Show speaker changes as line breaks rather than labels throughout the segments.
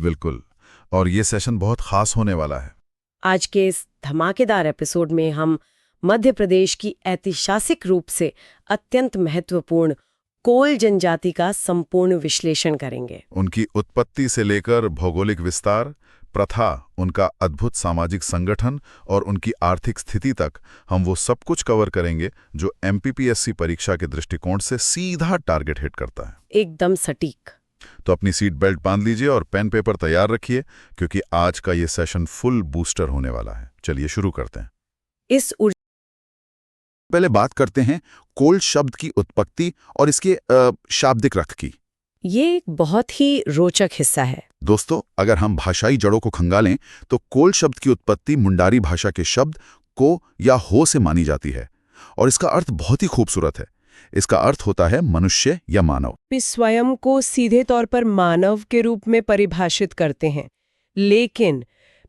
बिल्कुल। और ये सेशन बहुत खास होने वाला है।
आज के इस धमाकेदार एपिसोड में हम मध्य प्रदेश की ऐतिहासिक रूप से अत्यंत महत्वपूर्ण कोल जनजाति का संपूर्ण विश्लेषण करेंगे।
उनकी उत्पत्ति से लेकर भौगोलिक विस्तार, प्रथा, उनका अद्भुत सामाजिक संगठन और उनकी आर्थिक स्थिति तक हम वो सब कुछ कवर करेंगे जो एमपीपीएससी परीक्षा के दृष्टिकोण से सीधा टारगेट हिट करता है।
एकदम सटीक।
तो अपनी सीट बेल्ट बांध लीजिए और पेन पेपर तैयार रखिए, क्योंकि आज का ये सेशन फुल बूस्टर होने वाला है। चलिए शुरू करते हैं। पहले बात करते हैं कोल शब्द की उत्पत्ति और इसके शाब्दिक अर्थ की।
ये एक बहुत ही रोचक हिस्सा है।
दोस्तों, अगर हम भाषाई जड़ों को खंगालें तो कोल शब्द की उत्पत्ति मुंडारी भाषा के शब्द को या हो से मानी जाती है, और इसका अर्थ बहुत ही खूबसूरत है। इसका अर्थ होता है मनुष्य या मानव।
स्वयं को सीधे तौर पर मानव के रूप में परिभाषित करते हैं, लेकिन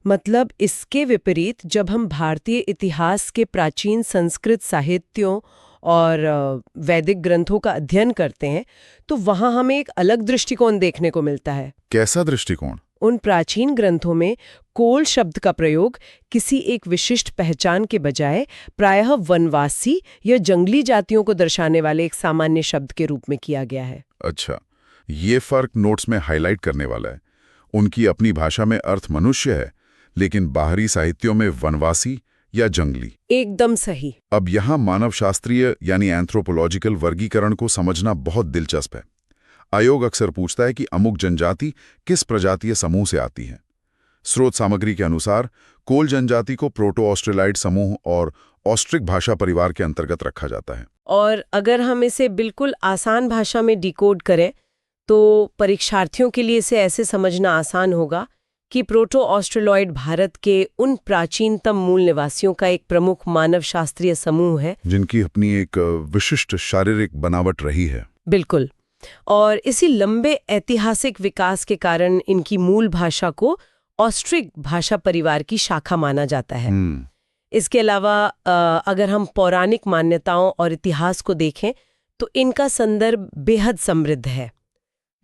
मतलब इसके विपरीत जब हम भारतीय इतिहास के प्राचीन संस्कृत साहित्यों और वैदिक ग्रंथों का अध्ययन करते हैं तो वहां हमें एक अलग दृष्टिकोण देखने को मिलता है।
कैसा दृष्टिकोण?
उन प्राचीन ग्रंथों में कोल शब्द का प्रयोग किसी एक विशिष्ट पहचान के बजाय प्रायः वनवासी या जंगली जातियों को दर्शाने वाले एक सामान्य शब्द के रूप में किया गया है।
अच्छा, ये फर्क नोट्स में हाईलाइट करने वाला है। उनकी अपनी भाषा में अर्थ मनुष्य है, लेकिन बाहरी साहित्यों में वनवासी या जंगली।
एकदम सही।
अब यहाँ मानव शास्त्रीय यानी एंथ्रोपोलॉजिकल वर्गीकरण को समझना बहुत दिलचस्प है। आयोग अक्सर पूछता है कि अमुक जनजाति किस प्रजातीय समूह से आती है। स्रोत सामग्री के अनुसार कोल जनजाति को प्रोटो ऑस्ट्रेलाइड समूह और ऑस्ट्रिक भाषा परिवार के अंतर्गत रखा जाता है।
और अगर हम इसे बिल्कुल आसान भाषा में डिकोड करें तो परीक्षार्थियों के लिए इसे ऐसे समझना आसान होगा कि प्रोटो ऑस्ट्रेलॉइड भारत के उन प्राचीनतम मूल निवासियों का एक प्रमुख मानव शास्त्रीय समूह है
जिनकी अपनी एक विशिष्ट शारीरिक बनावट रही है।
बिल्कुल। और इसी लंबे ऐतिहासिक विकास के कारण इनकी मूल भाषा को ऑस्ट्रिक भाषा परिवार की शाखा माना जाता है। इसके अलावा अगर हम पौराणिक मान्यताओं और इतिहास को देखें तो इनका संदर्भ बेहद समृद्ध है।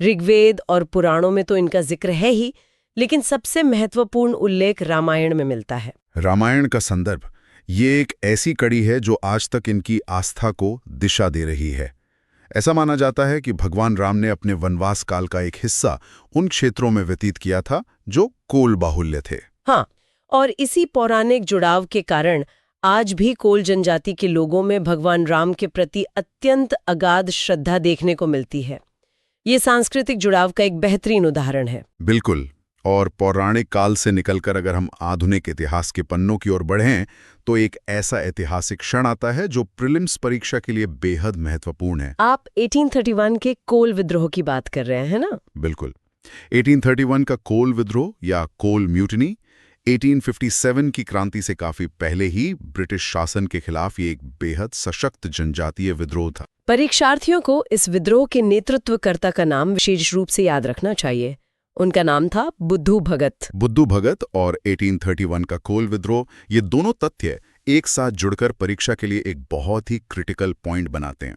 ऋग्वेद और पुराणों में तो इनका जिक्र है ही, लेकिन सबसे महत्वपूर्ण उल्लेख रामायण में मिलता है।
रामायण का संदर्भ ये एक ऐसी कड़ी है जो आज तक इनकी आस्था को दिशा दे रही है। ऐसा माना जाता है कि भगवान राम ने अपने वनवास काल का एक हिस्सा उन क्षेत्रों में व्यतीत किया था जो कोल बाहुल्य थे।
हाँ, और इसी पौराणिक जुड़ाव के कारण आज भी कोल जनजाति के लोगों में भगवान राम के प्रति अत्यंत अगाध श्रद्धा देखने को मिलती है। ये सांस्कृतिक जुड़ाव का एक बेहतरीन उदाहरण है।
बिल्कुल। और पौराणिक काल से निकलकर अगर हम आधुनिक इतिहास के पन्नों की ओर बढ़ें तो एक ऐसा ऐतिहासिक क्षण आता है जो प्रीलिम्स परीक्षा के लिए बेहद महत्वपूर्ण है।
आप 1831 के कोल विद्रोह की बात कर रहे हैं ना?
बिल्कुल। 1831 का कोल विद्रोह या कोल म्यूटिनी 1857 की क्रांति से काफी पहले ही ब्रिटिश शासन के खिलाफ ये एक बेहद सशक्त जनजातीय विद्रोह था।
परीक्षार्थियों को इस विद्रोह के नेतृत्वकर्ता का नाम विशेष रूप से याद रखना चाहिए। उनका नाम था बुद्धू भगत।
बुद्धू भगत और 1831 का कोल विद्रोह, ये दोनों तथ्य एक साथ जुड़कर परीक्षा के लिए एक बहुत ही क्रिटिकल पॉइंट बनाते हैं।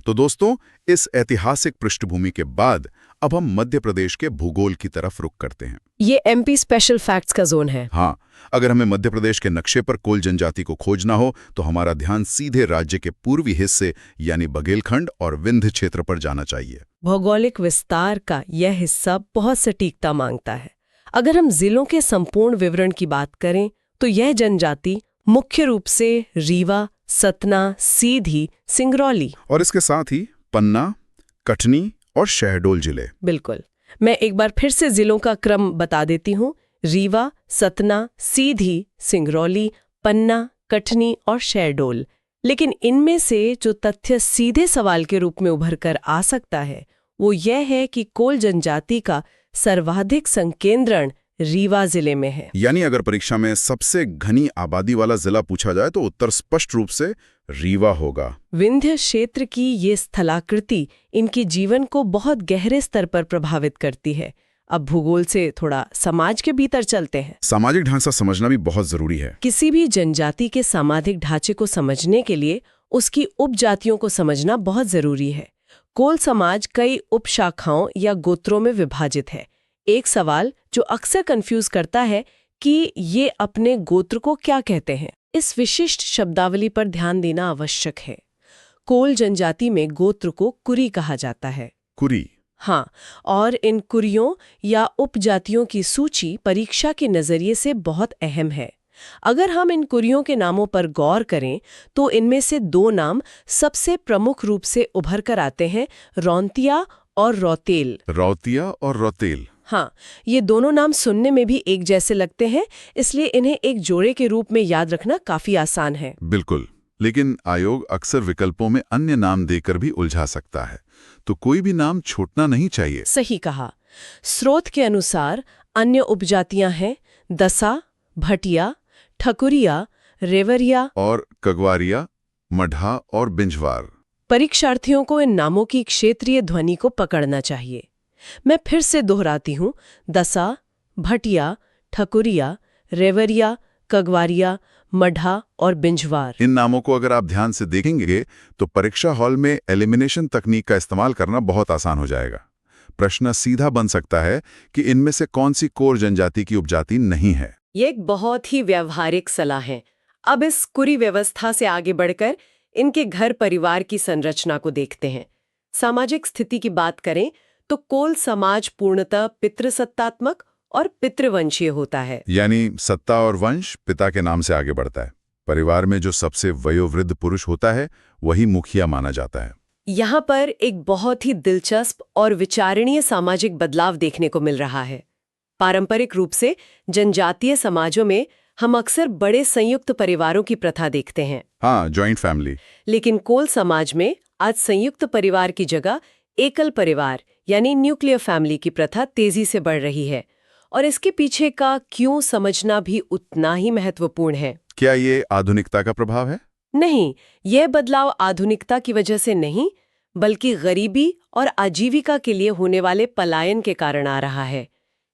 तो दोस्तों, इस ऐतिहासिक पृष्ठभूमि के बाद अब हम मध्य प्रदेश के भूगोल की तरफ रुख करते हैं।
ये एमपी स्पेशल फैक्ट्स का जोन है।
हाँ, अगर हमें मध्य प्रदेश के नक्शे पर कोल जनजाति को खोजना हो तो हमारा ध्यान सीधे राज्य के पूर्वी हिस्से यानी बघेलखंड और विंध्य क्षेत्र पर जाना चाहिए।
भौगोलिक विस्तार का यह हिस्सा बहुत सटीकता मांगता है। अगर हम जिलों के संपूर्ण विवरण की बात करें तो यह जनजाति मुख्य रूप से रीवा, सतना, सीधी, सिंगरौली और
इसके साथ ही पन्ना, कटनी और शहडोल जिले।
बिल्कुल। मैं एक बार फिर से जिलों का क्रम बता देती हूँ। रीवा, सतना, सीधी, सिंगरौली, पन्ना, कटनी और शहडोल। लेकिन इनमें से जो तथ्य सीधे सवाल के रूप में उभर कर आ सकता है वो यह है कि कोल जनजाति का सर्वाधिक संकेंद्रण रीवा जिले में है।
यानी अगर परीक्षा में सबसे घनी आबादी वाला जिला पूछा जाए तो उत्तर स्पष्ट रूप से रीवा होगा।
विंध्य क्षेत्र की ये स्थलाकृति इनके जीवन को बहुत गहरे स्तर पर प्रभावित करती है। अब भूगोल से थोड़ा समाज के भीतर चलते हैं।
सामाजिक ढांचा समझना भी बहुत जरूरी है।
किसी भी जनजाति के सामाजिक ढांचे को समझने के लिए उसकी उपजातियों को समझना बहुत जरूरी है। कोल समाज कई उपशाखाओं या गोत्रों में विभाजित है। एक सवाल जो अक्सर कंफ्यूज करता है कि ये अपने गोत्र को क्या कहते हैं। इस विशिष्ट शब्दावली पर ध्यान देना आवश्यक है। कोल जनजाति में गोत्र को कुरी कहा जाता है।
कुरी?
हाँ, और इन कुरियों या उपजातियों की सूची परीक्षा के नजरिए से बहुत अहम है। अगर हम इन कुरियों के नामों पर गौर करें तो इनमें से दो नाम सबसे प्रमुख रूप से उभर कर आते हैं, रौंतिया और रौतेल।
रौतिया और रौतेल।
हाँ, ये दोनों नाम सुनने में भी एक जैसे लगते हैं, इसलिए इन्हें एक जोड़े के रूप में याद रखना काफी आसान है।
बिल्कुल, लेकिन आयोग अक्सर विकल्पों में अन्य नाम देकर भी उलझा सकता है, तो कोई भी नाम छूटना नहीं चाहिए।
सही कहा। स्रोत के अनुसार अन्य उपजातियां हैं दसा, भटिया, ठकुरिया, रेवरिया
और कगवारिया, मढ़ा और बिंजवार।
परीक्षार्थियों को इन नामों की क्षेत्रीय ध्वनि को पकड़ना चाहिए। मैं फिर से दोहराती हूँ, दसा, भटिया, ठकुरिया, रेवरिया, कगवारिया, मढ़ा और बिंजवार।
इन नामों को अगर आप ध्यान से देखेंगे तो परीक्षा हॉल में एलिमिनेशन तकनीक का इस्तेमाल करना बहुत आसान हो जाएगा। प्रश्न सीधा बन सकता है कि इनमें से कौन सी कोर जनजाति की उपजाति नहीं है।
ये एक बहुत ही व्यावहारिक सलाह है। अब इस कुरी व्यवस्था से आगे बढ़कर इनके घर परिवार की संरचना को देखते हैं। सामाजिक स्थिति की बात करें तो कोल समाज पूर्णतः पितृसत्तात्मक और पितृवंशीय होता है।
यानी सत्ता और वंश पिता के नाम से आगे बढ़ता है। परिवार में जो सबसे वयोवृद्ध पुरुष होता है वही मुखिया माना जाता है।
यहाँ पर एक बहुत ही दिलचस्प और विचारणीय सामाजिक बदलाव देखने को मिल रहा है। पारंपरिक रूप से जनजातीय समाजों में हम अक्सर बड़े संयुक्त परिवारों की प्रथा देखते हैं।
हाँ, जॉइंट फैमिली।
लेकिन कोल समाज में आज संयुक्त परिवार की जगह एकल परिवार यानी न्यूक्लियर फैमिली की प्रथा तेजी से बढ़ रही है, और इसके पीछे का क्यों समझना भी उतना ही महत्वपूर्ण है।
क्या ये आधुनिकता का प्रभाव है?
नहीं, यह बदलाव आधुनिकता की वजह से नहीं, बल्कि गरीबी और आजीविका के लिए होने वाले पलायन के कारण आ रहा है।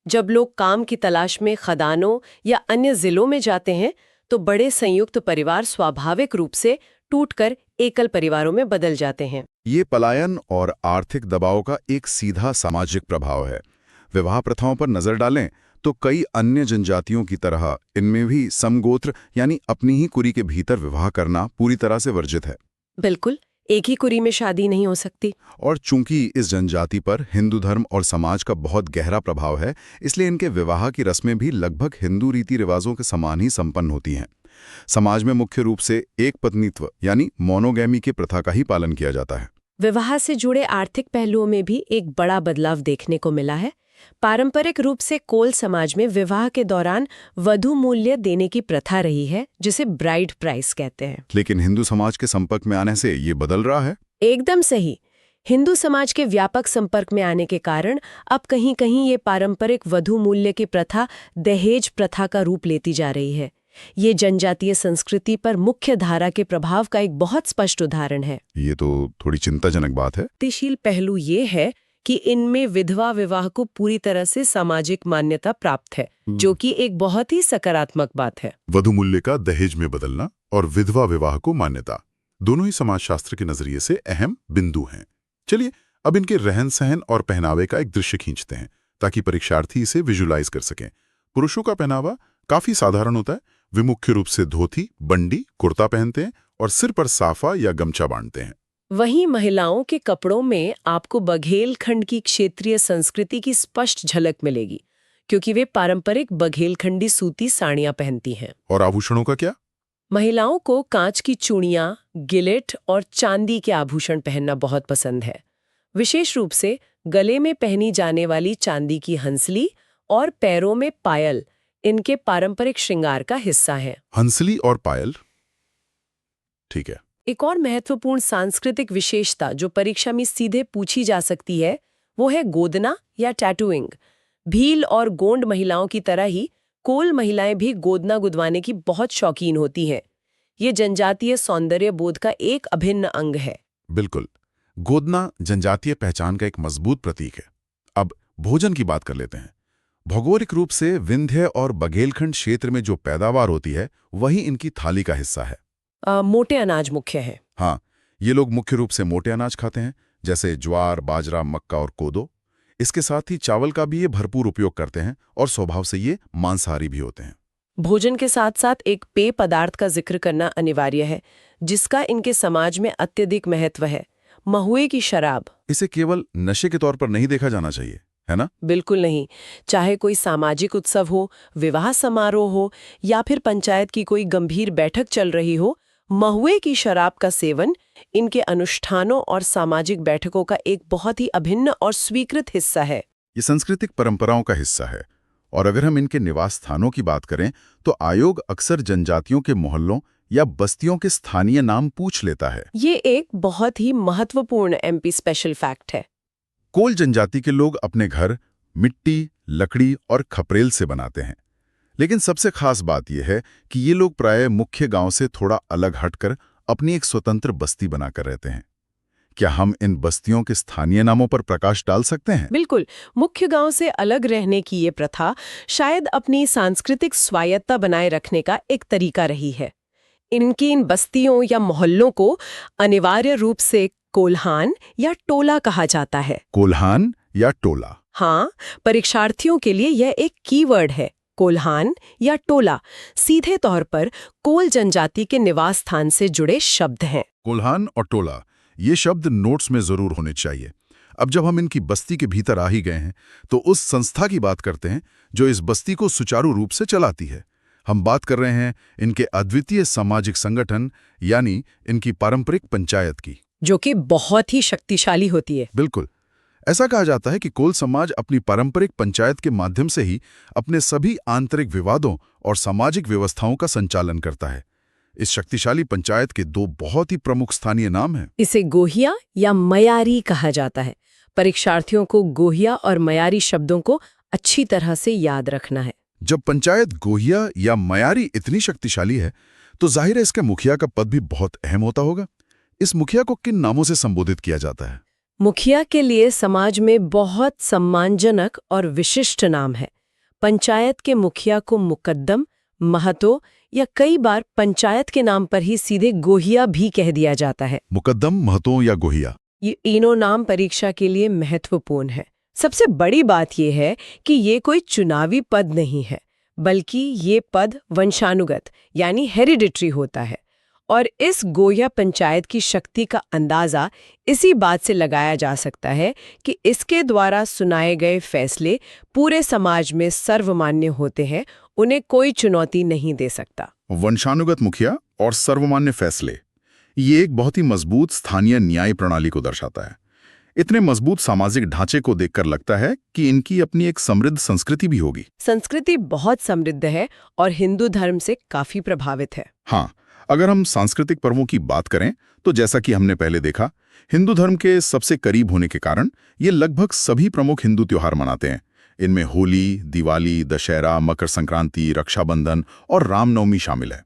जब लोग काम की तलाश में खदानों या अन्य जिलों में जाते हैं तो बड़े संयुक्त परिवार स्वाभाविक रूप से टूटकर एकल परिवारों में बदल जाते हैं।
ये पलायन और आर्थिक दबाव का एक सीधा सामाजिक प्रभाव है। विवाह प्रथाओं पर नजर डालें तो कई अन्य जनजातियों की तरह इनमें भी समगोत्र यानी अपनी ही कुरी के भीतर विवाह करना पूरी तरह से वर्जित है।
बिल्कुल, एक ही कुरी में शादी नहीं हो सकती।
और चूंकि इस जनजाति पर हिंदू धर्म और समाज का बहुत गहरा प्रभाव है, इसलिए इनके विवाह की रस्में भी लगभग हिंदू रीति रिवाजों के समान ही संपन्न होती हैं। समाज में मुख्य रूप से एक पत्नीत्व यानी मोनोगैमी की प्रथा का ही पालन किया जाता है।
विवाह से जुड़े आर्थिक पहलुओं में भी एक बड़ा बदलाव देखने को मिला है। पारंपरिक रूप से कोल समाज में विवाह के दौरान वधू मूल्य देने की प्रथा रही है, जिसे ब्राइड प्राइस कहते हैं।
लेकिन हिंदू समाज के संपर्क में आने से ये बदल रहा है।
एकदम सही। हिंदू समाज के व्यापक संपर्क में आने के कारण अब कहीं कहीं ये पारंपरिक वधू मूल्य की प्रथा दहेज प्रथा का रूप लेती जा रही है। ये जनजातीय संस्कृति पर मुख्य धारा के प्रभाव का एक बहुत स्पष्ट उदाहरण है।
ये तो थोड़ी चिंताजनक बात है।
गतिशील पहलू ये है कि इनमें विधवा विवाह को पूरी तरह से सामाजिक मान्यता प्राप्त है, जो कि एक बहुत ही सकारात्मक बात है।
वधु मूल्य का दहेज में बदलना और विधवा विवाह को मान्यता दोनों ही समाजशास्त्र के नजरिए से अहम बिंदु हैं। चलिए अब इनके रहन सहन और पहनावे का एक दृश्य खींचते हैं ताकि परीक्षार्थी इसे विजुलाइज कर सकें। पुरुषों का पहनावा काफी साधारण होता है। वे मुख्य रूप से धोती, बंडी, कुर्ता पहनते हैं और सिर पर साफा या गमछा बांधते हैं।
वहीं महिलाओं के कपड़ों में आपको बघेलखंड की क्षेत्रीय संस्कृति की स्पष्ट झलक मिलेगी, क्योंकि वे पारंपरिक बघेलखंडी सूती साड़ियां पहनती हैं।
और आभूषणों का क्या?
महिलाओं को कांच की चूड़ियां, गिलेट और चांदी के आभूषण पहनना बहुत पसंद है। विशेष रूप से गले में पहनी जाने वाली चांदी की हंसली और पैरों में पायल इनके पारंपरिक श्रृंगार का हिस्सा है।
हंसली और पायल, ठीक है।
एक और महत्वपूर्ण सांस्कृतिक विशेषता जो परीक्षा में सीधे पूछी जा सकती है वो है गोदना या टैटूइंग। भील और गोंड महिलाओं की तरह ही कोल महिलाएं भी गोदना गुदवाने की बहुत शौकीन होती हैं। ये जनजातीय सौंदर्य बोध का एक अभिन्न अंग है।
बिल्कुल, गोदना जनजातीय पहचान का एक मजबूत प्रतीक है। अब भोजन की बात कर लेते हैं। भौगोलिक रूप से विंध्य और बघेलखंड क्षेत्र में जो पैदावार होती है वही इनकी थाली का हिस्सा है।
मोटे अनाज मुख्य है।
हाँ, ये लोग मुख्य रूप से मोटे अनाज खाते हैं, जैसे ज्वार, बाजरा, मक्का और कोदो। इसके साथ ही चावल का भी ये भरपूर उपयोग करते हैं और स्वभाव से ये मांसाहारी भी होते हैं।
भोजन के साथ साथ एक पेय पदार्थ का जिक्र करना अनिवार्य है, जिसका इनके समाज में अत्यधिक महत्व है, महुए की शराब।
इसे केवल नशे के तौर पर नहीं देखा जाना चाहिए, है ना?
बिल्कुल नहीं। चाहे कोई सामाजिक उत्सव हो, विवाह समारोह हो या फिर पंचायत की कोई गंभीर बैठक चल रही हो, महुए की शराब का सेवन इनके अनुष्ठानों और सामाजिक बैठकों का एक बहुत ही अभिन्न और स्वीकृत हिस्सा है।
ये सांस्कृतिक परंपराओं का हिस्सा है। और अगर हम इनके निवास स्थानों की बात करें तो आयोग अक्सर जनजातियों के मोहल्लों या बस्तियों के स्थानीय नाम पूछ लेता है।
ये एक बहुत ही महत्वपूर्ण एमपी स्पेशल फैक्ट है।
कोल जनजाति के लोग अपने घर मिट्टी, लकड़ी और खपरेल से बनाते हैं। लेकिन सबसे खास बात यह है कि ये लोग प्रायः मुख्य गांव से थोड़ा अलग हटकर अपनी एक स्वतंत्र बस्ती बनाकर रहते हैं। क्या हम इन बस्तियों के स्थानीय नामों पर प्रकाश डाल सकते हैं?
बिल्कुल। मुख्य गांव से अलग रहने की ये प्रथा शायद अपनी सांस्कृतिक स्वायत्ता बनाए रखने का एक तरीका रही है। इनकी इन बस्तियों या मोहल्लों को अनिवार्य रूप से कोल्हान या टोला कहा जाता है।
कोल्हान या टोला?
हाँ, परीक्षार्थियों के लिए यह एक कीवर्ड है। कोल्हान या टोला सीधे तौर पर कोल जनजाति के निवास स्थान से जुड़े शब्द हैं।
कोल्हान और टोला, ये शब्द नोट्स में जरूर होने चाहिए। अब जब हम इनकी बस्ती के भीतर आ ही गए हैं तो उस संस्था की बात करते हैं जो इस बस्ती को सुचारू रूप से चलाती है। हम बात कर रहे हैं इनके अद्वितीय सामाजिक संगठन यानी इनकी पारंपरिक पंचायत की,
जो कि बहुत ही शक्तिशाली होती है।
बिल्कुल। ऐसा कहा जाता है कि कोल समाज अपनी पारंपरिक पंचायत के माध्यम से ही अपने सभी आंतरिक विवादों और सामाजिक व्यवस्थाओं का संचालन करता है। इस शक्तिशाली पंचायत के दो बहुत ही प्रमुख स्थानीय नाम हैं।
इसे गोहिया या मयारी कहा जाता है। परीक्षार्थियों को गोहिया और मयारी शब्दों को अच्छी तरह से याद रखना है।
जब पंचायत गोहिया या मयारी इतनी शक्तिशाली है तो जाहिर है इसके मुखिया का पद भी बहुत अहम होता होगा। इस मुखिया को किन नामों से संबोधित किया जाता है?
मुखिया के लिए समाज में बहुत सम्मानजनक और विशिष्ट नाम है। पंचायत के मुखिया को मुकद्दम, महतो या कई बार पंचायत के नाम पर ही सीधे गोहिया भी कह दिया जाता है।
मुकद्दम, महतो या गोहिया,
ये तीनों नाम परीक्षा के लिए महत्वपूर्ण है। सबसे बड़ी बात यह है कि ये कोई चुनावी पद नहीं है, बल्कि ये पद वंशानुगत यानी हेरिडिटरी होता है। और इस गोहिया पंचायत की शक्ति का अंदाजा इसी बात से लगाया जा सकता है कि इसके द्वारा सुनाए गए फैसले पूरे समाज में सर्वमान्य होते हैं, उन्हें कोई चुनौती नहीं दे सकता।
वंशानुगत मुखिया और सर्वमान्य फैसले, ये एक बहुत ही मजबूत स्थानीय न्याय प्रणाली को दर्शाता है। इतने मजबूत सामाजिक ढांचे को देखकर लगता है कि इनकी अपनी एक समृद्ध संस्कृति भी होगी।
संस्कृति बहुत समृद्ध है और हिंदू धर्म से काफी प्रभावित है।
हाँ, अगर हम सांस्कृतिक पर्वों की बात करें तो जैसा कि हमने पहले देखा, हिंदू धर्म के सबसे करीब होने के कारण ये लगभग सभी प्रमुख हिंदू त्योहार मनाते हैं। इनमें होली, दिवाली, दशहरा, मकर संक्रांति, रक्षाबंधन और रामनवमी शामिल है,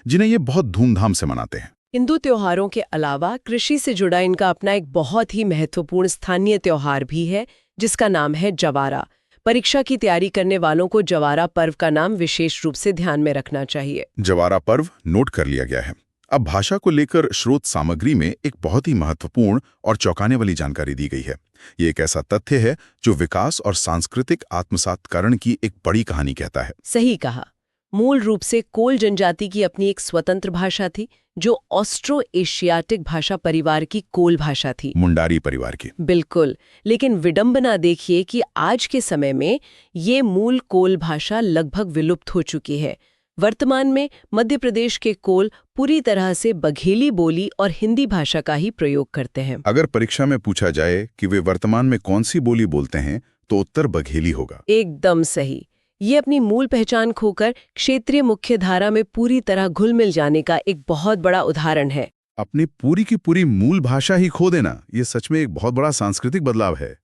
जिन्हें ये बहुत धूमधाम से मनाते हैं।
हिंदू त्योहारों के अलावा कृषि से जुड़ा इनका अपना एक बहुत ही महत्वपूर्ण स्थानीय त्योहार भी है, जिसका नाम है जवारा। परीक्षा की तैयारी करने वालों को जवारा पर्व का नाम विशेष रूप से ध्यान में रखना चाहिए।
जवारा पर्व नोट कर लिया गया है। अब भाषा को लेकर स्रोत सामग्री में एक बहुत ही महत्वपूर्ण और चौंकाने वाली जानकारी दी गई है। ये एक ऐसा तथ्य है जो विकास और सांस्कृतिक आत्मसातकरण की एक बड़ी कहानी कहता है।
सही कहा। मूल रूप से कोल जनजाति की अपनी एक स्वतंत्र भाषा थी, जो ऑस्ट्रो एशियाटिक भाषा परिवार की कोल भाषा थी,
मुंडारी परिवार की।
बिल्कुल। लेकिन विडंबना देखिए कि आज के समय में ये मूल कोल भाषा लगभग विलुप्त हो चुकी है। वर्तमान में मध्य प्रदेश के कोल पूरी तरह से बघेली बोली और हिंदी भाषा का ही प्रयोग करते हैं।
अगर परीक्षा में पूछा जाए कि वे वर्तमान में कौन सी बोली बोलते हैं तो उत्तर बघेली होगा।
एकदम सही। ये अपनी मूल पहचान खोकर क्षेत्रीय मुख्य धारा में पूरी तरह घुल मिल जाने का एक बहुत बड़ा उदाहरण है।
अपनी पूरी की पूरी मूल भाषा ही खो देना, ये सच में एक बहुत बड़ा सांस्कृतिक बदलाव है।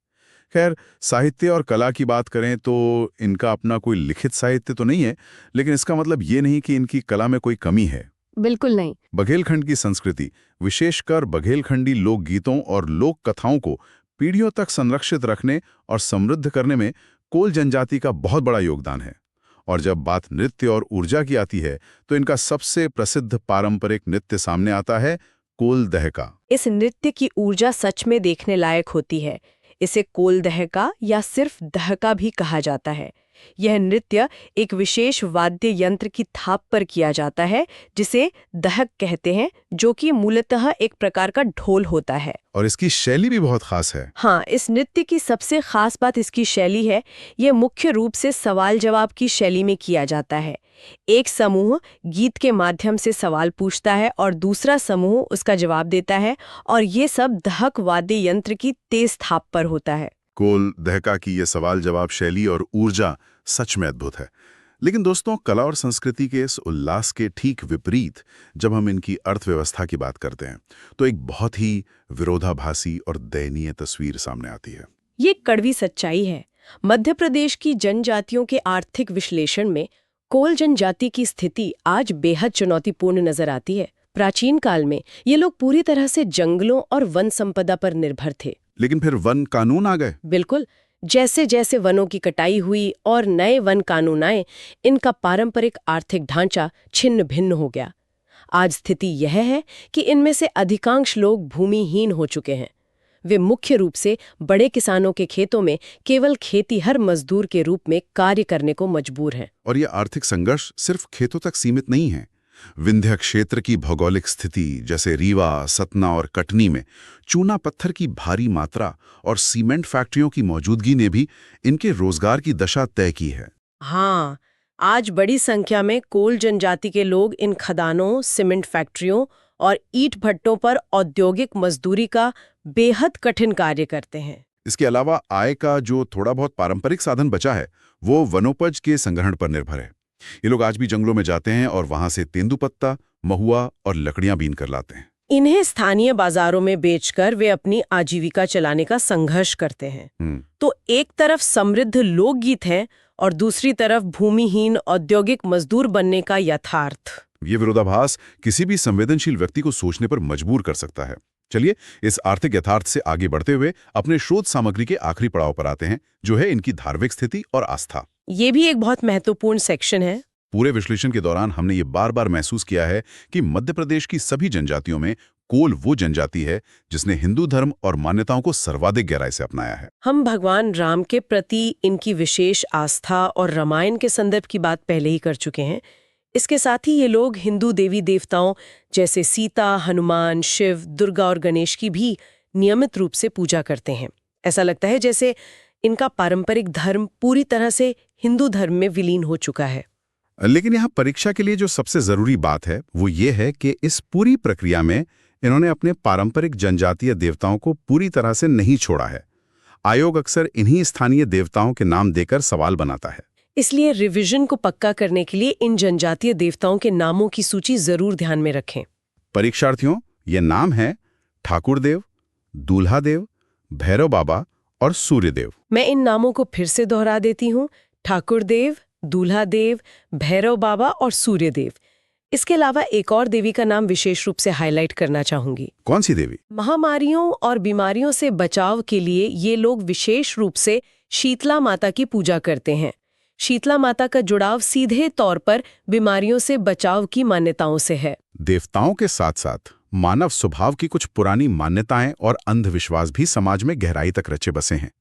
खैर, साहित्य और कला की बात करें तो इनका अपना कोई लिखित साहित्य तो नहीं है, लेकिन इसका मतलब ये नहीं कि इनकी कला में कोई कमी है।
बिल्कुल नहीं।
बघेलखंड की संस्कृति, विशेषकर बघेलखंडी लोकगीतों और लोक कथाओं को पीढ़ियों तक संरक्षित रखने और समृद्ध करने में कोल जनजाति का बहुत बड़ा योगदान है। और जब बात नृत्य और ऊर्जा की आती है तो इनका सबसे प्रसिद्ध पारंपरिक नृत्य सामने आता है, कोल दहका।
इस नृत्य की ऊर्जा सच में देखने लायक होती है। इसे कोल दहका या सिर्फ दहका भी कहा जाता है। यह नृत्य एक विशेष वाद्य यंत्र की थाप पर किया जाता है जिसे दहक कहते हैं, जो कि मूलतः एक प्रकार का ढोल होता है।
और इसकी शैली भी बहुत खास है।
हाँ, इस नृत्य की सबसे खास बात इसकी शैली है। ये मुख्य रूप से सवाल जवाब की शैली में किया जाता है। एक समूह गीत के माध्यम से सवाल पूछता है और दूसरा समूह उसका जवाब देता है, और ये सब दहक वाद्य यंत्र की तेज थाप पर होता है।
कोल दहका की ये सवाल जवाब शैली और ऊर्जा सच में अद्भुत है। लेकिन दोस्तों, कला और संस्कृति के इस उल्लास के ठीक विपरीत जब हम इनकी अर्थव्यवस्था की बात करते हैं तो एक बहुत ही विरोधाभासी और दयनीय तस्वीर सामने आती है।
ये कड़वी सच्चाई है। मध्य प्रदेश की जनजातियों के आर्थिक विश्लेषण में कोल जनजाति की स्थिति आज बेहद चुनौतीपूर्ण नजर आती है। प्राचीन काल में ये लोग पूरी तरह से जंगलों और वन संपदा पर निर्भर थे।
लेकिन फिर वन कानून आ गए।
बिल्कुल, जैसे जैसे वनों की कटाई हुई और नए वन कानून आए, इनका पारंपरिक आर्थिक ढांचा छिन्न भिन्न हो गया। आज स्थिति यह है कि इनमें से अधिकांश लोग भूमिहीन हो चुके हैं। वे मुख्य रूप से बड़े किसानों के खेतों में केवल खेतीहर मजदूर के रूप में कार्य करने को मजबूर हैं।
और ये आर्थिक संघर्ष सिर्फ खेतों तक सीमित नहीं है। विंध्य क्षेत्र की भौगोलिक स्थिति जैसे रीवा, सतना और कटनी में चूना पत्थर की भारी मात्रा और सीमेंट फैक्ट्रियों की मौजूदगी ने भी इनके रोजगार की दशा तय की है।
हाँ, आज बड़ी संख्या में कोल जनजाति के लोग इन खदानों, सीमेंट फैक्ट्रियों और ईंट भट्टों पर औद्योगिक मजदूरी का बेहद कठिन कार्य करते हैं।
इसके अलावा आय का जो थोड़ा बहुत पारंपरिक साधन बचा है वो वनोपज के संग्रहण पर निर्भर है। ये लोग आज भी जंगलों में जाते हैं और वहां से तेंदुपत्ता, महुआ और लकड़ियां बीन कर लाते हैं।
इन्हें स्थानीय बाजारों में बेचकर वे अपनी आजीविका चलाने का संघर्ष करते हैं। तो एक तरफ समृद्ध लोकगीत है और दूसरी तरफ भूमिहीन औद्योगिक मजदूर बनने का यथार्थ।
ये विरोधाभास किसी भी संवेदनशील व्यक्ति को सोचने पर मजबूर कर सकता है। चलिए इस आर्थिक यथार्थ से आगे बढ़ते हुए अपने शोध सामग्री के आखिरी पड़ाव पर आते हैं, जो है इनकी धार्मिक स्थिति और आस्था।
ये भी एक बहुत महत्वपूर्ण सेक्शन है।
पूरे विश्लेषण के दौरान हमने ये बार बार महसूस किया है कि मध्य प्रदेश की सभी जनजातियों में कोल वो जनजाति है जिसने हिंदू धर्म और मान्यताओं को सर्वाधिक गहराई से अपनाया है।
हम भगवान राम के प्रति इनकी विशेष आस्था और रामायण के संदर्भ की बात पहले ही कर चुके हैं। इसके साथ ही ये लोग हिंदू देवी देवताओं जैसे सीता, हनुमान, शिव, दुर्गा और गणेश की भी नियमित रूप से पूजा करते हैं। ऐसा लगता है जैसे इनका पारंपरिक धर्म पूरी तरह से हिंदू धर्म में विलीन हो चुका है।
लेकिन यहाँ परीक्षा के लिए जो सबसे जरूरी बात है वो ये है कि इस पूरी प्रक्रिया में इन्होंने अपने पारंपरिक जनजातीय देवताओं को पूरी तरह से नहीं छोड़ा है। आयोग अक्सर इन्हीं स्थानीय देवताओं के नाम देकर सवाल बनाता है।
इसलिए रिवीजन को पक्का करने के लिए इन जनजातीय देवताओं के नामों की सूची जरूर ध्यान में रखें।
परीक्षार्थियों, ये नाम है ठाकुर देव, दूल्हा देव, भैरव बाबा और सूर्यदेव।
मैं इन नामों को फिर से दोहरा देती हूँ। ठाकुर देव, दूल्हा देव, भैरव बाबा और सूर्यदेव। इसके अलावा एक और देवी का नाम विशेष रूप से हाईलाइट करना चाहूंगी।
कौन सी देवी?
महामारियों और बीमारियों से बचाव के लिए ये लोग विशेष रूप से शीतला माता की पूजा करते हैं। शीतला माता का जुड़ाव सीधे तौर पर बीमारियों से बचाव की मान्यताओं से है।
देवताओं के साथ साथ मानव स्वभाव की कुछ पुरानी मान्यताएं और अंधविश्वास भी समाज में गहराई तक रचे बसे हैं।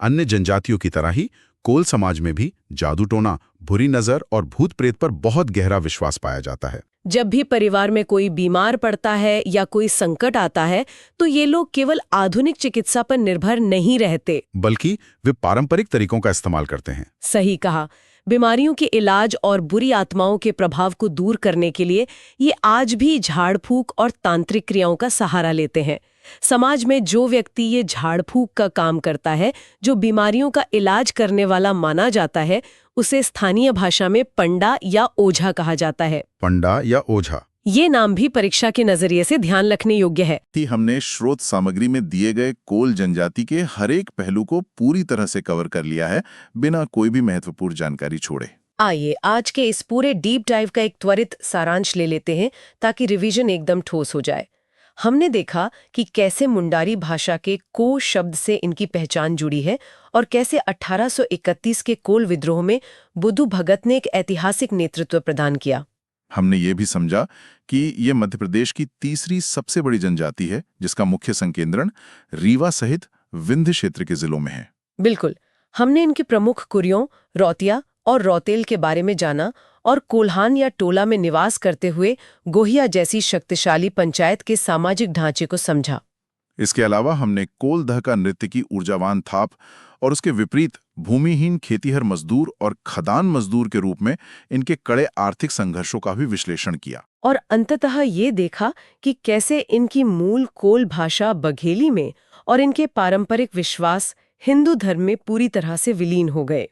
अन्य जनजातियों की तरह ही कोल समाज में भी जादू टोना, बुरी नजर और भूत प्रेत पर बहुत गहरा विश्वास पाया जाता है।
जब भी परिवार में कोई बीमार पड़ता है या कोई संकट आता है तो ये लोग केवल आधुनिक चिकित्सा पर निर्भर नहीं रहते,
बल्कि वे पारंपरिक तरीकों का इस्तेमाल करते हैं।
सही कहा। बीमारियों के इलाज और बुरी आत्माओं के प्रभाव को दूर करने के लिए ये आज भी झाड़ फूक और तांत्रिक क्रियाओं का सहारा लेते हैं। समाज में जो व्यक्ति ये झाड़ फूक का काम करता है, जो बीमारियों का इलाज करने वाला माना जाता है, उसे स्थानीय भाषा में पंडा या ओझा कहा जाता है।
पंडा या ओझा,
ये नाम भी परीक्षा के नजरिए से ध्यान रखने योग्य है।
हमने स्रोत सामग्री में दिए गए कोल जनजाति के हर एक पहलू को पूरी तरह से कवर कर लिया है, बिना कोई भी महत्वपूर्ण जानकारी छोड़े।
आइए आज के इस पूरे डीप डाइव का एक त्वरित सारांश ले लेते हैं ताकि रिवीजन एकदम ठोस हो जाए। हमने देखा कि कैसे मुंडारी भाषा के को शब्द से इनकी पहचान जुड़ी है और कैसे 1831 के कोल विद्रोह में बुद्धू भगत ने एक ऐतिहासिक नेतृत्व प्रदान किया।
हमने ये भी समझा कि ये मध्य प्रदेश की तीसरी सबसे बड़ी जनजाति है, जिसका मुख्य संकेंद्रण रीवा सहित विंध्य क्षेत्र के जिलों में हैं।
बिल्कुल। हमने इनके प्रमुख कुरियों, रौतिया और रौतेल के बारे में जाना और कोल्हान या टोला में निवास करते हुए गोहिया जैसी शक्तिशाली पंचायत के सामाजिक ढांचे को समझा।
इसके अलावा हमने कोलदह का नृत्य की ऊर्जावान थाप और उसके विपरीत भूमिहीन खेतीहर मजदूर और खदान मजदूर के रूप में इनके कड़े आर्थिक संघर्षों का भी विश्लेषण किया।
और अंततः ये देखा कि कैसे इनकी मूल कोल भाषा बघेली में और इनके पारंपरिक विश्वास हिंदू धर्म में पूरी तरह से विलीन हो गए।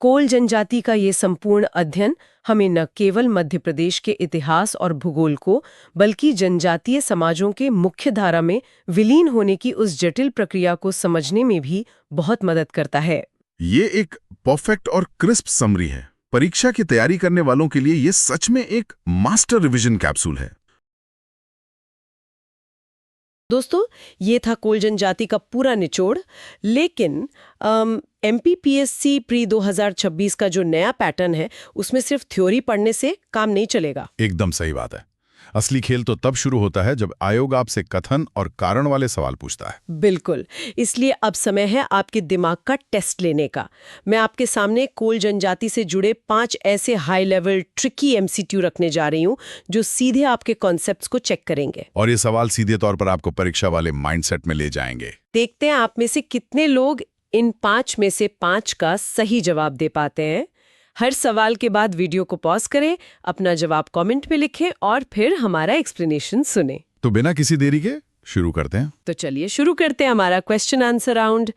कोल जनजाति का ये संपूर्ण अध्ययन हमें न केवल मध्य प्रदेश के इतिहास और भूगोल को, बल्कि जनजातीय समाजों के मुख्य धारा में विलीन होने की उस जटिल प्रक्रिया को समझने में भी बहुत मदद करता है।
ये एक परफेक्ट और क्रिस्प समरी है। परीक्षा की तैयारी करने वालों के लिए ये सच में एक मास्टर रिवीजन कैप्सूल है।
दोस्तों, ये था कोल जनजाति का पूरा निचोड़। लेकिन MPPSC प्री 2026 का जो नया पैटर्न है, उसमें सिर्फ थ्योरी पढ़ने से काम नहीं चलेगा।
एकदम सही बात है। असली खेल तो तब शुरू होता है जब आयोग आपसे कथन और कारण वाले सवाल पूछता है।
बिल्कुल। इसलिए अब समय है आपके दिमाग का टेस्ट लेने का। मैं आपके सामने कोल जनजाति से जुड़े 5 ऐसे हाई लेवल ट्रिकी MCQ रखने जा रही हूं जो सीधे आपके कॉन्सेप्ट्स को चेक करेंगे।
और ये सवाल सीधे तौर पर आपको परीक्षा वाले माइंडसेट में ले जाएंगे।
देखते हैं आप में से कितने लोग इन 5 में से 5 का सही जवाब दे पाते हैं। हर सवाल के बाद वीडियो को पॉज करें, अपना जवाब कमेंट में लिखें और फिर हमारा एक्सप्लेनेशन सुने।
तो बिना किसी देरी के शुरू करते हैं।
तो चलिए शुरू करते हैं हमारा क्वेश्चन आंसर राउंड।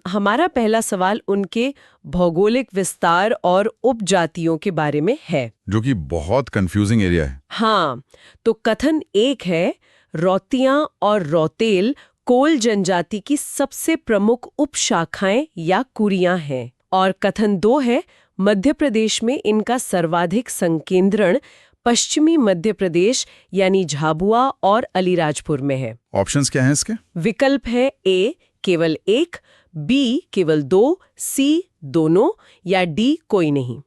हमारा पहला सवाल उनके भौगोलिक विस्तार और उपजातियों के बारे में है,
जो कि बहुत कंफ्यूजिंग एरिया है।
हाँ, तो कथन 1 है, रौतियां और रौतेल कोल जनजाति की सबसे प्रमुख उपशाखाएं या कुरियां हैं। और कथन 2 है, मध्य प्रदेश में इनका सर्वाधिक संकेंद्रण पश्चिमी मध्य प्रदेश यानी झाबुआ और अलीराजपुर में है।
ऑप्शंस क्या हैं इसके?
विकल्प है A केवल 1, B केवल 2, C दोनों या D कोई नहीं।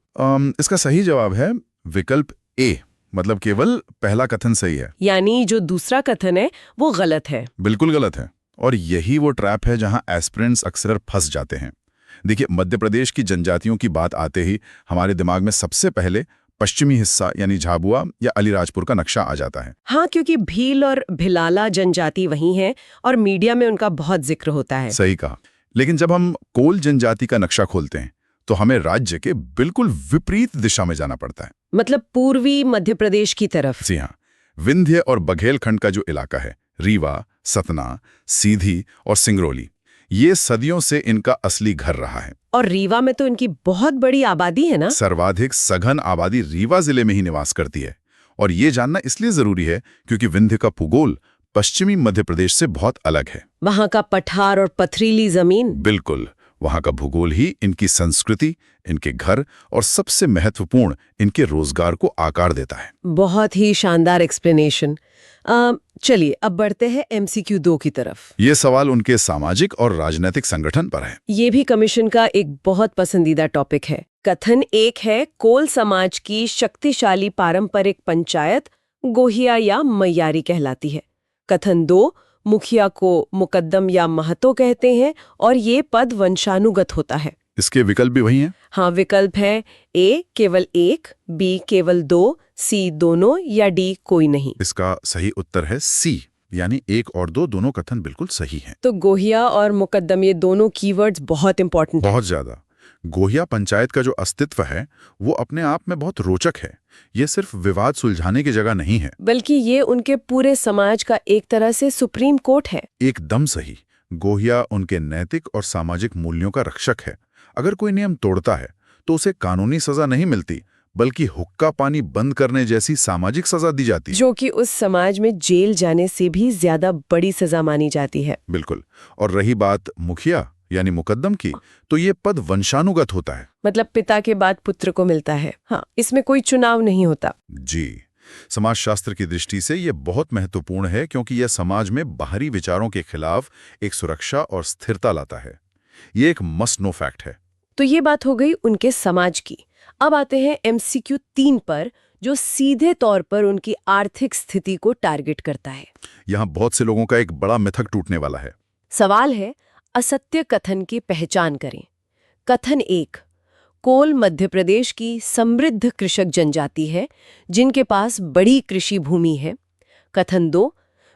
इसका सही जवाब है विकल्प A, मतलब केवल पहला कथन सही है।
यानी जो दूसरा कथन है वो गलत है।
बिल्कुल गलत है। और यही वो ट्रैप है जहां एस्पिरेंट्स अक्सर फंस जाते हैं। देखिए, मध्य प्रदेश की जनजातियों की बात आते ही हमारे दिमाग में सबसे पहले पश्चिमी हिस्सा यानी झाबुआ या अलीराजपुर का नक्शा आ जाता है।
हाँ, क्योंकि भील और भिलाला जनजाति वही है और मीडिया में उनका बहुत जिक्र होता है।
सही कहा। लेकिन जब हम कोल जनजाति का नक्शा खोलते हैं तो हमें राज्य के बिल्कुल विपरीत दिशा में जाना पड़ता है,
मतलब पूर्वी मध्य प्रदेश की तरफ।
जी हाँ, विंध्य और बघेलखंड का जो इलाका है, रीवा, सतना, सीधी और सिंगरौली, ये सदियों से इनका असली घर रहा है।
और रीवा में तो इनकी बहुत बड़ी आबादी है ना?
सर्वाधिक सघन आबादी रीवा जिले में ही निवास करती है। और ये जानना इसलिए जरूरी है क्योंकि विंध्य का भूगोल पश्चिमी मध्य प्रदेश से बहुत अलग है।
वहां का पठार और पथरीली जमीन।
बिल्कुल, वहां का भूगोल ही इनकी संस्कृति, इनके घर और सबसे महत्वपूर्ण इनके रोजगार को आकार देता है।
बहुत ही शानदार एक्सप्लेनेशन। चलिए अब बढ़ते हैं MCQ 2 की तरफ।
ये सवाल उनके सामाजिक और राजनीतिक संगठन पर है।
ये भी कमीशन का एक बहुत पसंदीदा टॉपिक है। कथन 1 है, कोल समाज की शक्तिशाली पारंपरिक पंचायत गोहिया या मैयारी कहलाती है। कथन 2, मुखिया को मुकद्दम या महतो कहते हैं और ये पद वंशानुगत होता है।
इसके विकल्प भी वही हैं?
हाँ, विकल्प है A केवल 1, B केवल 2, C दोनों या D कोई नहीं।
इसका सही उत्तर है C, यानी 1 और 2 दोनों कथन बिल्कुल सही हैं।
तो गोहिया और मुकद्दम ये दोनों कीवर्ड्स बहुत इंपॉर्टेंट हैं।
बहुत ज्यादा। गोहिया पंचायत का जो अस्तित्व है वो अपने आप में बहुत रोचक है। ये सिर्फ विवाद सुलझाने की जगह नहीं है,
बल्कि ये उनके पूरे समाज का एक तरह से सुप्रीम कोर्ट है।
एकदम सही। गोहिया उनके नैतिक और सामाजिक मूल्यों का रक्षक है। अगर कोई नियम तोड़ता है तो उसे कानूनी सजा नहीं मिलती, बल्कि हुक्का पानी बंद करने जैसी सामाजिक सजा दी जाती है,
जो कि उस समाज में जेल जाने से भी ज्यादा बड़ी सजा मानी जाती है।
बिल्कुल। और रही बात मुखिया यानी मुकद्दम की, तो ये पद वंशानुगत होता है,
मतलब पिता के बाद पुत्र को मिलता है। हाँ, इसमें कोई चुनाव नहीं होता।
जी। समाजशास्त्र की दृष्टि से यह बहुत महत्वपूर्ण है क्योंकि यह समाज में बाहरी विचारों के खिलाफ एक सुरक्षा और स्थिरता लाता है। ये एक मस्ट नो फैक्ट है।
तो ये बात हो गई उनके समाज की। अब आते हैं MCQ 3 पर, जो सीधे तौर पर उनकी आर्थिक स्थिति को टारगेट करता है।
यहाँ बहुत से लोगों का एक बड़ा मिथक टूटने वाला है।
सवाल है, असत्य कथन की पहचान करें। कथन 1, कोल मध्य प्रदेश की समृद्ध कृषक जनजाति है जिनके पास बड़ी कृषि भूमि है। कथन 2,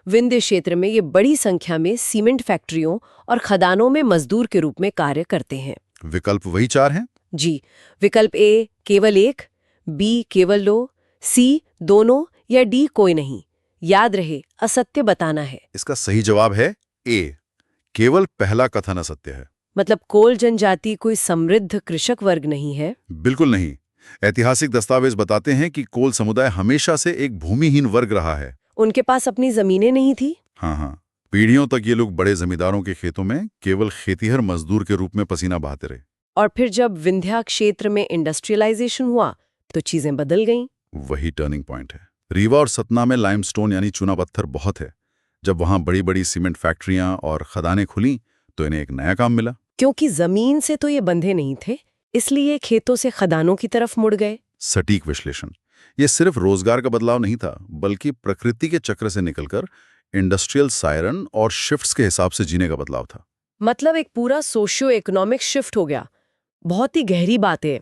विंध्य क्षेत्र में ये बड़ी संख्या में सीमेंट फैक्ट्रियों और खदानों में मजदूर के रूप में कार्य करते हैं।
विकल्प वही 4 हैं?
जी, विकल्प ए केवल 1, बी केवल 2, सी दोनों या डी कोई नहीं। याद रहे, असत्य बताना है।
इसका सही जवाब है ए, केवल पहला कथन असत्य है।
मतलब कोल जनजाति कोई समृद्ध कृषक वर्ग नहीं है?
बिल्कुल नहीं। ऐतिहासिक दस्तावेज बताते हैं कि कोल समुदाय हमेशा से एक भूमिहीन वर्ग रहा है।
उनके पास अपनी जमीनें नहीं थी?
हाँ, पीढ़ियों तक ये लोग बड़े जमींदारों के खेतों में केवल खेतीहर मजदूर के रूप में पसीना बहाते रहे।
और फिर जब विंध्या क्षेत्र में इंडस्ट्रियलाइजेशन हुआ तो चीजें बदल गईं।
वही टर्निंग पॉइंट है। रीवा और सतना में लाइमस्टोन यानी चूना पत्थर बहुत है। जब वहां बड़ी बड़ी सीमेंट फैक्ट्रियां और खदानें खुली तो इन्हें एक नया काम मिला।
क्योंकि जमीन से तो ये बंधे नहीं थे, इसलिए खेतों से खदानों की तरफ मुड़ गए।
सटीक विश्लेषण। ये सिर्फ रोजगार का बदलाव नहीं था, बल्कि प्रकृति के चक्र से निकलकर इंडस्ट्रियल सायरन और शिफ्ट्स के हिसाब से जीने का बदलाव था।
मतलब एक पूरा सोशियो इकोनॉमिक शिफ्ट हो गया। बहुत ही गहरी बात है।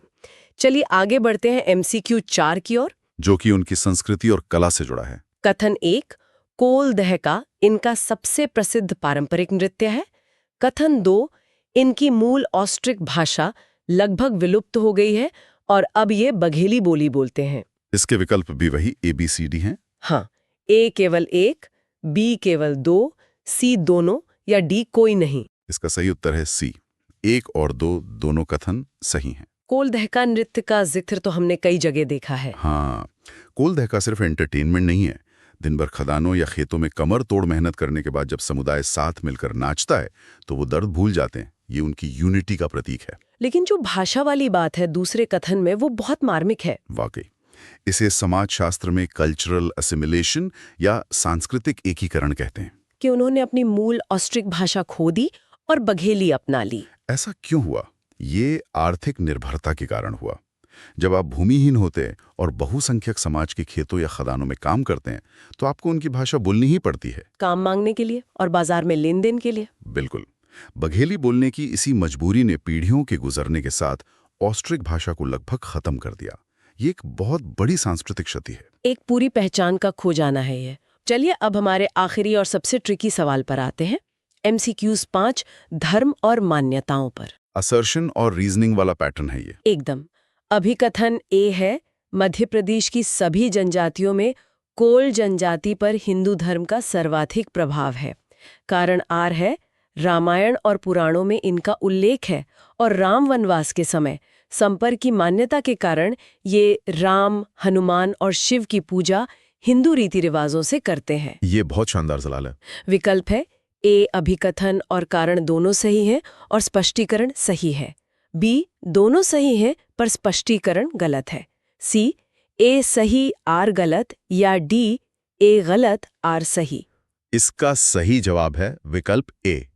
चलिए आगे बढ़ते हैं MCQ 4 की ओर,
जो कि उनकी संस्कृति और कला से जुड़ा है।
कथन 1, कोल दहका इनका सबसे प्रसिद्ध पारंपरिक नृत्य है। कथन 2, इनकी मूल ऑस्ट्रिक भाषा लगभग विलुप्त हो गई है और अब ये बघेली बोली बोलते हैं।
इसके विकल्प भी वही ABCD हैं।
हाँ, ए केवल 1, बी केवल 2, सी दोनों या डी कोई नहीं।
इसका सही उत्तर है सी, 1 और 2 दोनों कथन सही हैं।
कोल दहका नृत्य का जिक्र तो हमने कई जगह देखा है।
हाँ, कोल दहका सिर्फ एंटरटेनमेंट नहीं है। दिन भर खदानों या खेतों में कमर तोड़ मेहनत करने के बाद जब समुदाय साथ मिलकर नाचता है तो वो दर्द भूल जाते हैं। ये उनकी यूनिटी का प्रतीक है।
लेकिन जो भाषा वाली बात है दूसरे कथन में, वो बहुत मार्मिक है।
वाकई, इसे समाजशास्त्र में कल्चरल असिमिलेशन या सांस्कृतिक एकीकरण कहते हैं।
कि उन्होंने अपनी मूल ऑस्ट्रिक भाषा खो दी और बघेली अपना ली।
ऐसा क्यों हुआ? ये आर्थिक निर्भरता के कारण हुआ। जब आप भूमिहीन होते और बहुसंख्यक समाज के खेतों या खदानों में काम करते हैं तो आपको उनकी भाषा बोलनी ही पड़ती है,
काम मांगने के लिए और बाजार में लेन देन के लिए।
बिल्कुल। बघेली बोलने की इसी मजबूरी ने पीढ़ियों के गुजरने के साथ ऑस्ट्रिक भाषा को लगभग खत्म कर दिया। ये एक बहुत बड़ी सांस्कृतिक क्षति है।
एक पूरी पहचान का खो जाना है ये। चलिए अब हमारे आखिरी और सबसे ट्रिकी सवाल पर आते हैं। MCQs 5, धर्म और मान्यताओं पर।
असर्शन और रीजनिंग वाला पैटर्न है ये।
एकदम। अभिकथन ए है, मध्य प्रदेश की सभी जनजातियों में कोल जनजाति पर हिंदू धर्म का सर्वाधिक प्रभाव है। कारण आर है, रामायण और पुराणों में इनका उल्लेख है और राम वनवास के समय संपर्क की मान्यता के कारण ये राम, हनुमान और शिव की पूजा हिंदू रीति रिवाजों से करते हैं।
ये बहुत शानदार सवाल है।
विकल्प है ए, अभिकथन और कारण दोनों सही हैं और स्पष्टीकरण सही है। बी, दोनों सही हैं पर स्पष्टीकरण गलत है। सी, ए सही आर गलत, या डी, ए गलत आर सही।
इसका सही जवाब है विकल्प ए।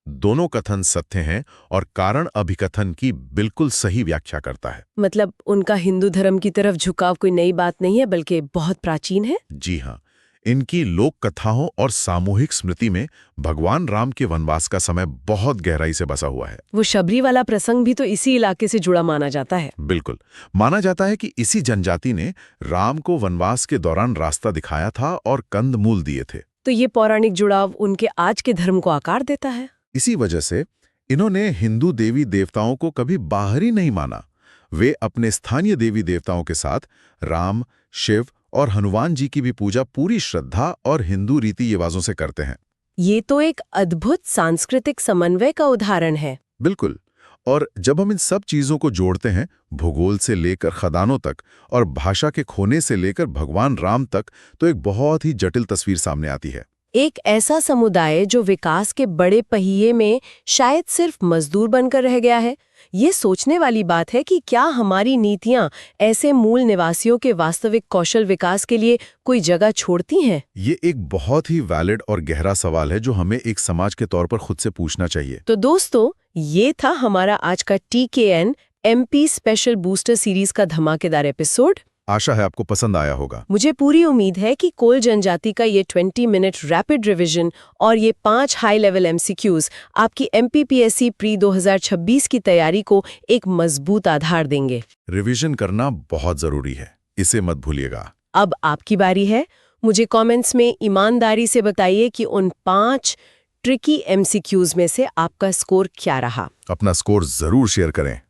दोनों कथन सत्य हैं और कारण अभिकथन की बिल्कुल सही व्याख्या करता है।
मतलब उनका हिंदू धर्म की तरफ झुकाव कोई नई बात नहीं है, बल्कि बहुत प्राचीन है।
जी हाँ, इनकी लोक कथाओं और सामूहिक स्मृति में भगवान राम के वनवास का समय बहुत गहराई से बसा हुआ है।
वो शबरी वाला प्रसंग भी तो इसी इलाके से जुड़ा माना जाता है।
बिल्कुल, माना जाता है कि इसी जनजाति ने राम को वनवास के दौरान रास्ता दिखाया था और कंदमूल दिए थे।
तो ये पौराणिक जुड़ाव उनके आज के धर्म को आकार देता है।
इसी वजह से इन्होंने हिंदू देवी देवताओं को कभी बाहरी नहीं माना। वे अपने स्थानीय देवी देवताओं के साथ राम, शिव और हनुमान जी की भी पूजा पूरी श्रद्धा और हिंदू रीति रिवाजों से करते हैं।
ये तो एक अद्भुत सांस्कृतिक समन्वय का उदाहरण है।
बिल्कुल। और जब हम इन सब चीजों को जोड़ते हैं, भूगोल से लेकर खदानों तक और भाषा के खोने से लेकर भगवान राम तक, तो एक बहुत ही जटिल तस्वीर सामने आती है।
एक ऐसा समुदाय जो विकास के बड़े पहिए में शायद सिर्फ मजदूर बनकर रह गया है। ये सोचने वाली बात है कि क्या हमारी नीतियां ऐसे मूल निवासियों के वास्तविक कौशल विकास के लिए कोई जगह छोड़ती हैं?
ये एक बहुत ही वैलिड और गहरा सवाल है जो हमें एक समाज के तौर पर खुद से पूछना चाहिए।
तो दोस्तों, ये था हमारा आज का TKN MP special booster series का धमाकेदार एपिसोड।
आशा है आपको पसंद आया होगा।
मुझे पूरी उम्मीद है कि कोल जनजाति का ये 20 मिनट रैपिड रिवीजन और ये 5 हाई लेवल एमसीक्यूज आपकी MPPSC प्री 2026 की तैयारी को एक मजबूत आधार देंगे।
रिवीजन करना बहुत जरूरी है, इसे मत भूलिएगा।
अब आपकी बारी है। मुझे कमेंट्स में ईमानदारी से बताइए कि उन 5 ट्रिकी एमसीक्यूज में से आपका स्कोर क्या रहा।
अपना स्कोर जरूर शेयर करें।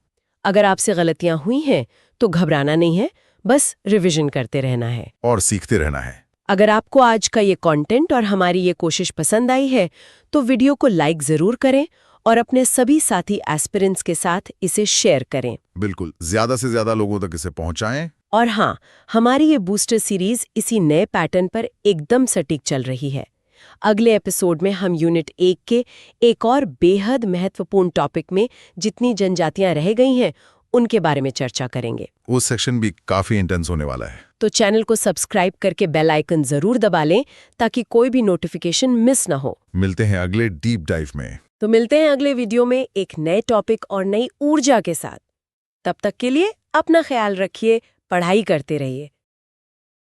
अगर आपसे गलतियां हुई हैं तो घबराना नहीं है, बस रिवीजन करते रहना है
और सीखते रहना है।
अगर आपको आज का ये कंटेंट और हमारी ये कोशिश पसंद आई है तो वीडियो को लाइक जरूर करें और अपने सभी साथी एस्पिरेंट्स के साथ इसे शेयर करें।
बिल्कुल, ज्यादा से ज्यादा लोगों तक इसे पहुंचाएं।
और हाँ, हमारी ये बूस्टर सीरीज इसी नए पैटर्न पर एकदम सटीक चल रही है। अगले एपिसोड में हम यूनिट 1 के एक और बेहद महत्वपूर्ण टॉपिक में जितनी जनजातियां रह गई हैं उनके बारे में चर्चा करेंगे।
वो सेक्शन भी काफी इंटेंस होने वाला है।
तो चैनल को सब्सक्राइब करके बेल आइकन जरूर दबा लें ताकि कोई भी नोटिफिकेशन मिस ना हो।
मिलते हैं अगले डीप डाइव में।
तो मिलते हैं अगले वीडियो में एक नए टॉपिक और नई ऊर्जा के साथ। तब तक के लिए अपना ख्याल रखिए, पढ़ाई करते रहिए।